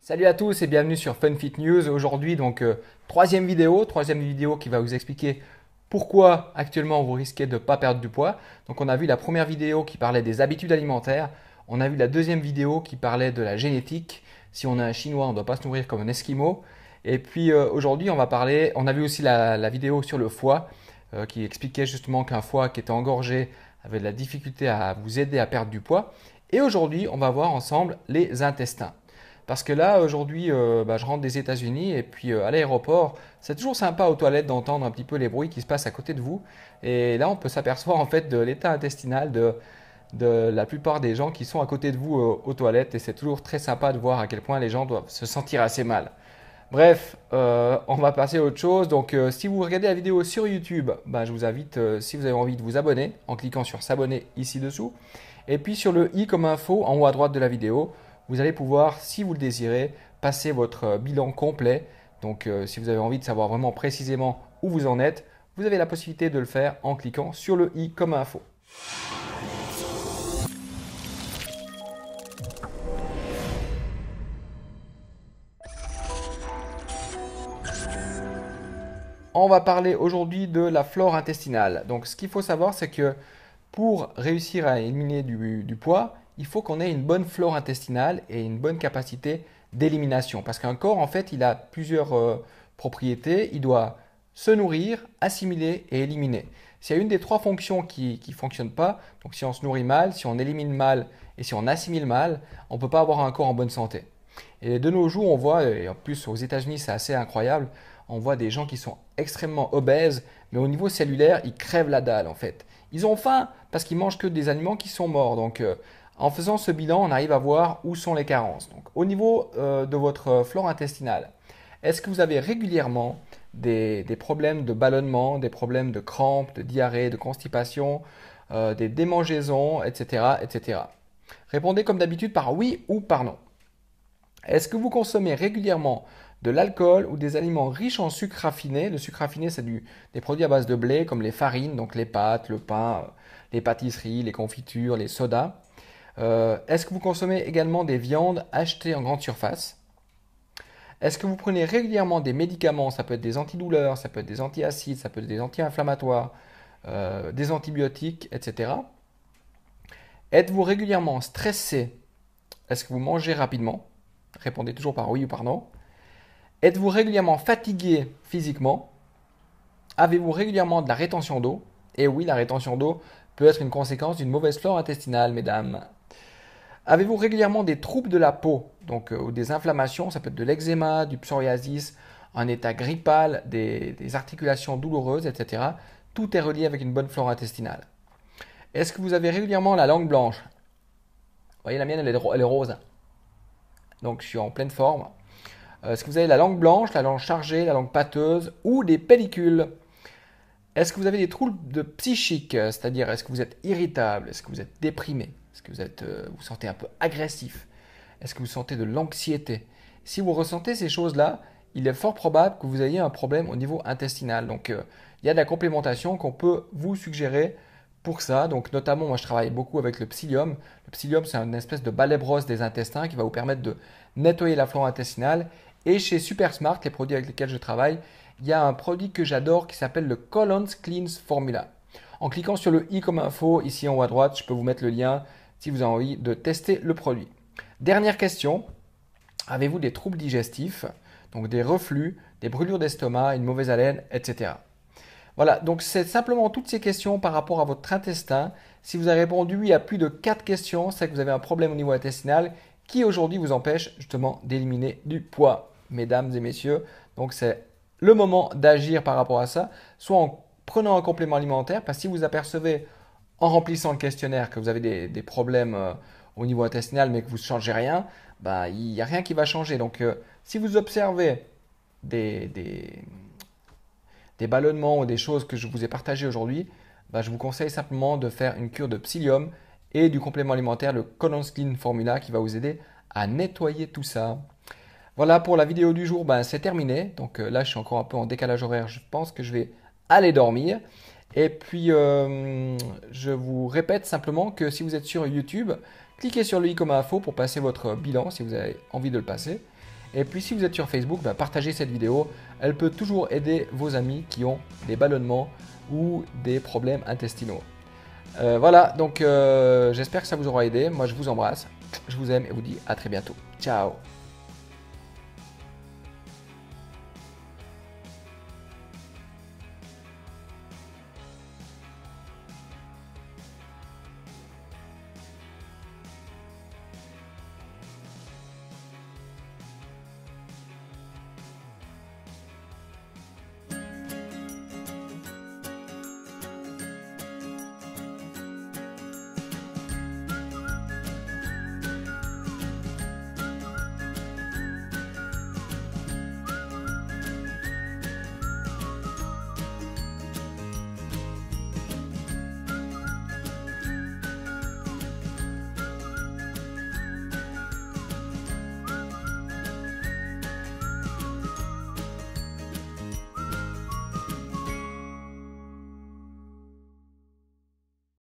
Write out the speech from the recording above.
Salut à tous et bienvenue sur FunFit News. Aujourd'hui, troisième vidéo qui va vous expliquer pourquoi actuellement vous risquez de ne pas perdre du poids. Donc on a vu la première vidéo qui parlait des habitudes alimentaires. On a vu la deuxième vidéo qui parlait de la génétique. Si on est un Chinois, on ne doit pas se nourrir comme un Esquimau. Et puis aujourd'hui, on a vu aussi la vidéo sur le foie qui expliquait justement qu'un foie qui était engorgé avait de la difficulté à vous aider à perdre du poids. Et aujourd'hui, on va voir ensemble les intestins. Parce que là, aujourd'hui, je rentre des États-Unis et puis à l'aéroport, c'est toujours sympa aux toilettes d'entendre un petit peu les bruits qui se passent à côté de vous. Et là, on peut s'apercevoir en fait de l'état intestinal de la plupart des gens qui sont à côté de vous aux toilettes. Et c'est toujours très sympa de voir à quel point les gens doivent se sentir assez mal. Bref, on va passer à autre chose. Donc, si vous regardez la vidéo sur YouTube, je vous invite, si vous avez envie, de vous abonner en cliquant sur s'abonner ici dessous. Et puis sur le i comme info en haut à droite de la vidéo, vous allez pouvoir, si vous le désirez, passer votre bilan complet. Donc, si vous avez envie de savoir vraiment précisément où vous en êtes, vous avez la possibilité de le faire en cliquant sur le i comme info. On va parler aujourd'hui de la flore intestinale. Donc, ce qu'il faut savoir, c'est que pour réussir à éliminer du poids, il faut qu'on ait une bonne flore intestinale et une bonne capacité d'élimination. Parce qu'un corps, en fait, il a plusieurs propriétés. Il doit se nourrir, assimiler et éliminer. S'il y a une des trois fonctions qui ne fonctionne pas, donc si on se nourrit mal, si on élimine mal et si on assimile mal, on ne peut pas avoir un corps en bonne santé. Et de nos jours, on voit, et en plus aux États-Unis, c'est assez incroyable, on voit des gens qui sont extrêmement obèses, mais au niveau cellulaire, ils crèvent la dalle en fait. Ils ont faim parce qu'ils mangent que des aliments qui sont morts. Donc, en faisant ce bilan, on arrive à voir où sont les carences. Donc, au niveau de votre flore intestinale, est-ce que vous avez régulièrement des problèmes de ballonnement, des problèmes de crampes, de diarrhée, de constipation, des démangeaisons, etc., etc. Répondez comme d'habitude par oui ou par non. Est-ce que vous consommez régulièrement de l'alcool ou des aliments riches en sucre raffiné? Le sucre raffiné, c'est des produits à base de blé comme les farines, donc les pâtes, le pain, les pâtisseries, les confitures, les sodas. Est-ce que vous consommez également des viandes achetées en grande surface? Est-ce que vous prenez régulièrement des médicaments? Ça peut être des antidouleurs, ça peut être des antiacides, ça peut être des anti-inflammatoires, des antibiotiques, etc. Êtes-vous régulièrement stressé? Est-ce que vous mangez rapidement? Répondez toujours par oui ou par non. Êtes-vous régulièrement fatigué physiquement? Avez-vous régulièrement de la rétention d'eau? Et oui, la rétention d'eau peut être une conséquence d'une mauvaise flore intestinale, mesdames. Avez-vous régulièrement des troubles de la peau, donc ou des inflammations? Ça peut être de l'eczéma, du psoriasis, un état grippal, des articulations douloureuses, etc. Tout est relié avec une bonne flore intestinale. Est-ce que vous avez régulièrement la langue blanche? Vous voyez, la mienne, elle est rose. Donc, je suis en pleine forme. Est-ce que vous avez la langue blanche, la langue chargée, la langue pâteuse ou des pellicules? Est-ce que vous avez des troubles de psychique, c'est-à-dire est-ce que vous êtes irritable, est-ce que vous êtes déprimé, est-ce que vous sentez un peu agressif, est-ce que vous sentez de l'anxiété? Si vous ressentez ces choses-là, il est fort probable que vous ayez un problème au niveau intestinal. Donc il y a de la complémentation qu'on peut vous suggérer pour ça. Donc notamment, moi je travaille beaucoup avec le psyllium. Le psyllium, c'est une espèce de balai brosse des intestins qui va vous permettre de nettoyer la flore intestinale. Et chez Super Smart, les produits avec lesquels je travaille, il y a un produit que j'adore qui s'appelle le Colon's Cleanse Formula. En cliquant sur le i comme info, ici en haut à droite, je peux vous mettre le lien si vous avez envie de tester le produit. Dernière question, avez-vous des troubles digestifs, donc des reflux, des brûlures d'estomac, une mauvaise haleine, etc. Voilà, donc c'est simplement toutes ces questions par rapport à votre intestin. Si vous avez répondu oui à plus de 4 questions, c'est que vous avez un problème au niveau intestinal qui aujourd'hui vous empêche justement d'éliminer du poids, mesdames et messieurs. Donc c'est le moment d'agir par rapport à ça, soit en prenant un complément alimentaire, parce que si vous apercevez en remplissant le questionnaire que vous avez des problèmes au niveau intestinal mais que vous ne changez rien, il n'y a rien qui va changer. Donc si vous observez des, des, des ballonnements ou des choses que je vous ai partagées aujourd'hui, je vous conseille simplement de faire une cure de psyllium et du complément alimentaire, le Colon's Clean Formula, qui va vous aider à nettoyer tout ça. Voilà pour la vidéo du jour, c'est terminé. Donc là, je suis encore un peu en décalage horaire. Je pense que je vais aller dormir. Et puis, je vous répète simplement que si vous êtes sur YouTube, cliquez sur le i comme info pour passer votre bilan si vous avez envie de le passer. Et puis si vous êtes sur Facebook, partagez cette vidéo. Elle peut toujours aider vos amis qui ont des ballonnements ou des problèmes intestinaux. Voilà, donc j'espère que ça vous aura aidé. Moi je vous embrasse, je vous aime et vous dis à très bientôt. Ciao!